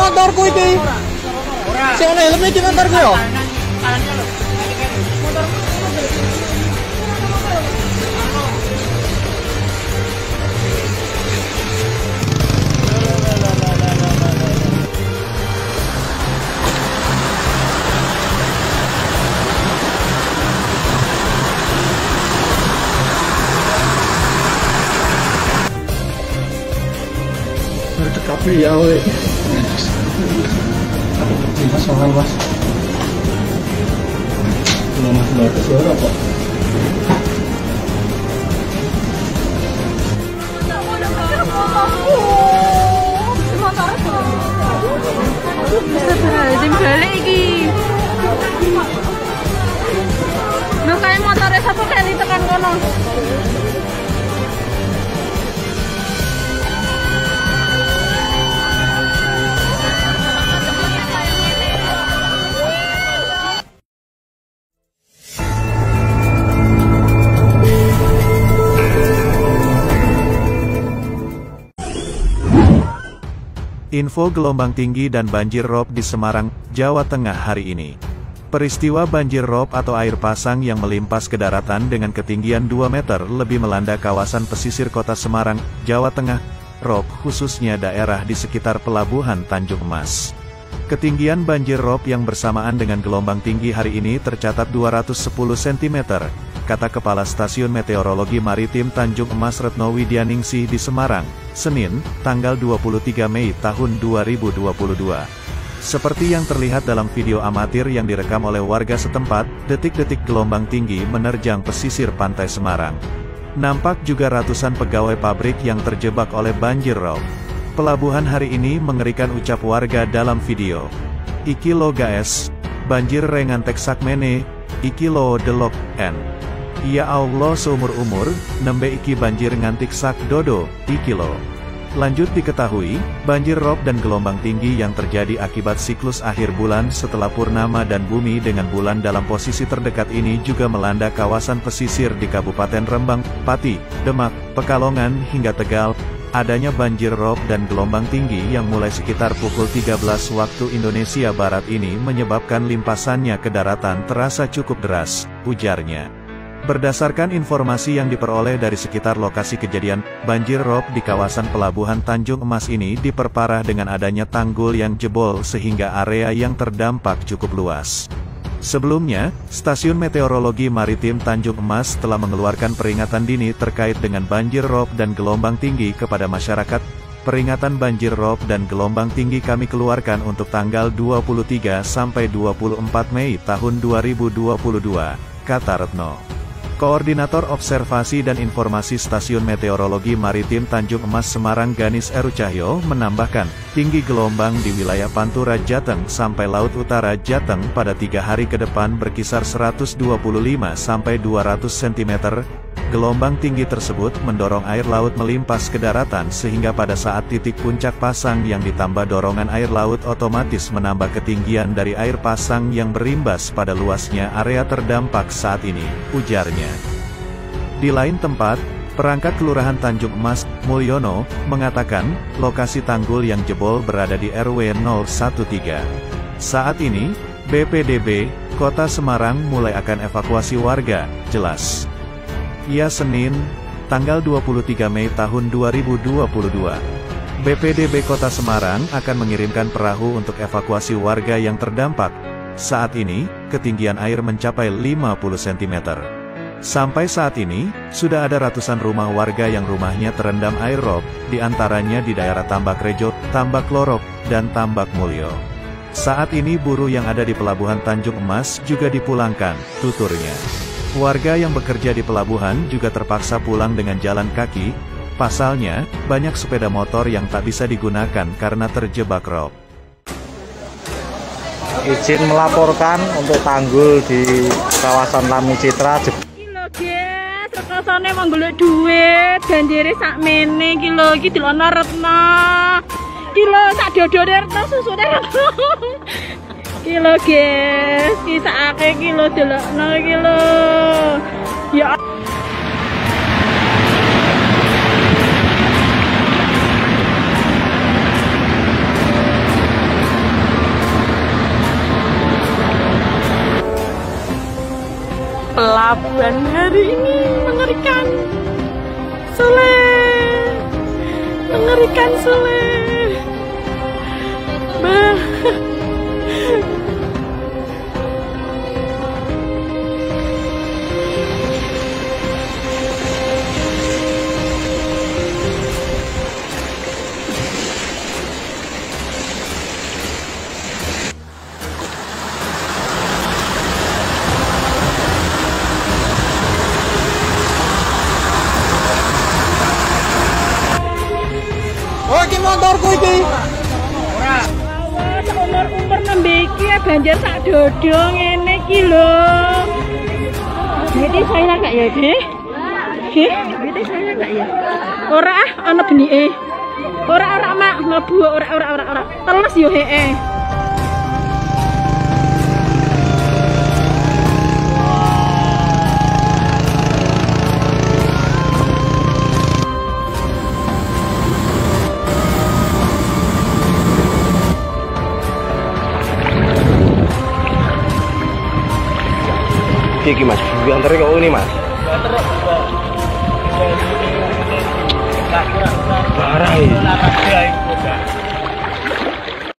motorku iki. Sing ana helm iki motorku yo. Tapi ya oleh mas mahal mas belum mas suara kok Astagfirullahaladzim balik iki lho kayak motornya satu kali tekan kono. Info gelombang tinggi dan banjir rob di Semarang, Jawa Tengah hari ini. Peristiwa banjir rob atau air pasang yang melimpas ke daratan dengan ketinggian 2 meter lebih melanda kawasan pesisir kota Semarang, Jawa Tengah. Rob khususnya daerah di sekitar pelabuhan Tanjung Emas. Ketinggian banjir rob yang bersamaan dengan gelombang tinggi hari ini tercatat 210 cm, kata Kepala Stasiun Meteorologi Maritim Tanjung Emas Retno Widyaningsih di Semarang, Senin, tanggal 23 Mei tahun 2022. Seperti yang terlihat dalam video amatir yang direkam oleh warga setempat, detik-detik gelombang tinggi menerjang pesisir pantai Semarang. Nampak juga ratusan pegawai pabrik yang terjebak oleh banjir rob. Pelabuhan hari ini mengerikan, ucap warga dalam video. Iki lo guys, banjir rengantek sakmene, iki lo delok en. Ya Allah seumur-umur, nembe iki banjir ngantik sak dodo, iki lo. Lanjut diketahui, banjir rob dan gelombang tinggi yang terjadi akibat siklus akhir bulan setelah purnama dan bumi dengan bulan dalam posisi terdekat ini juga melanda kawasan pesisir di Kabupaten Rembang, Pati, Demak, Pekalongan hingga Tegal. Adanya banjir rob dan gelombang tinggi yang mulai sekitar pukul 13 waktu Indonesia Barat ini menyebabkan limpasannya ke daratan terasa cukup deras, ujarnya. Berdasarkan informasi yang diperoleh dari sekitar lokasi kejadian, banjir rob di kawasan pelabuhan Tanjung Emas ini diperparah dengan adanya tanggul yang jebol sehingga area yang terdampak cukup luas. Sebelumnya, Stasiun Meteorologi Maritim Tanjung Emas telah mengeluarkan peringatan dini terkait dengan banjir rob dan gelombang tinggi kepada masyarakat. Peringatan banjir rob dan gelombang tinggi kami keluarkan untuk tanggal 23 sampai 24 Mei tahun 2022, kata Retno. Koordinator Observasi dan Informasi Stasiun Meteorologi Maritim Tanjung Emas Semarang Ganis Eru Cahyo menambahkan, tinggi gelombang di wilayah Pantura Jateng sampai Laut Utara Jateng pada 3 hari ke depan berkisar 125 sampai 200 cm. Gelombang tinggi tersebut mendorong air laut melimpas ke daratan sehingga pada saat titik puncak pasang yang ditambah dorongan air laut otomatis menambah ketinggian dari air pasang yang berimbas pada luasnya area terdampak saat ini, ujarnya. Di lain tempat, perangkat Kelurahan Tanjung Emas, Mulyono, mengatakan, lokasi tanggul yang jebol berada di RW 013. Saat ini, BPDB, Kota Semarang mulai akan evakuasi warga, jelas. Ya Senin, tanggal 23 Mei tahun 2022. BPDB Kota Semarang akan mengirimkan perahu untuk evakuasi warga yang terdampak. Saat ini, ketinggian air mencapai 50 cm. Sampai saat ini, sudah ada ratusan rumah warga yang rumahnya terendam air rob, di antaranya di daerah Tambak Rejo, Tambak Lorok, dan Tambak Mulyo. Saat ini buruh yang ada di Pelabuhan Tanjung Emas juga dipulangkan, tuturnya. Warga yang bekerja di pelabuhan juga terpaksa pulang dengan jalan kaki. Pasalnya, banyak sepeda motor yang tak bisa digunakan karena terjebak rob. Izin melaporkan untuk tanggul di kawasan Lami Citra. Kilo guys, rekasane manggolek duit, banjire sakmene kilo iki dilono Retno. Kilo sak dodone Retno susune. Kilo guys, kisahake kilo delokno kilo. Ya pelabuhan hari ini mengerikan. Mengerikan Sule. Oh, iki motorku iki. Awas, umur-umur nembe iki banjir sak dodo ngene iki lho. Jadi saya enggak ya, Deh? Jadi saya enggak ya? Ora ana benike. Ora mak mlebu ora. Teles yo hee. Iki Mas, antar kok ini Mas. Parah iki.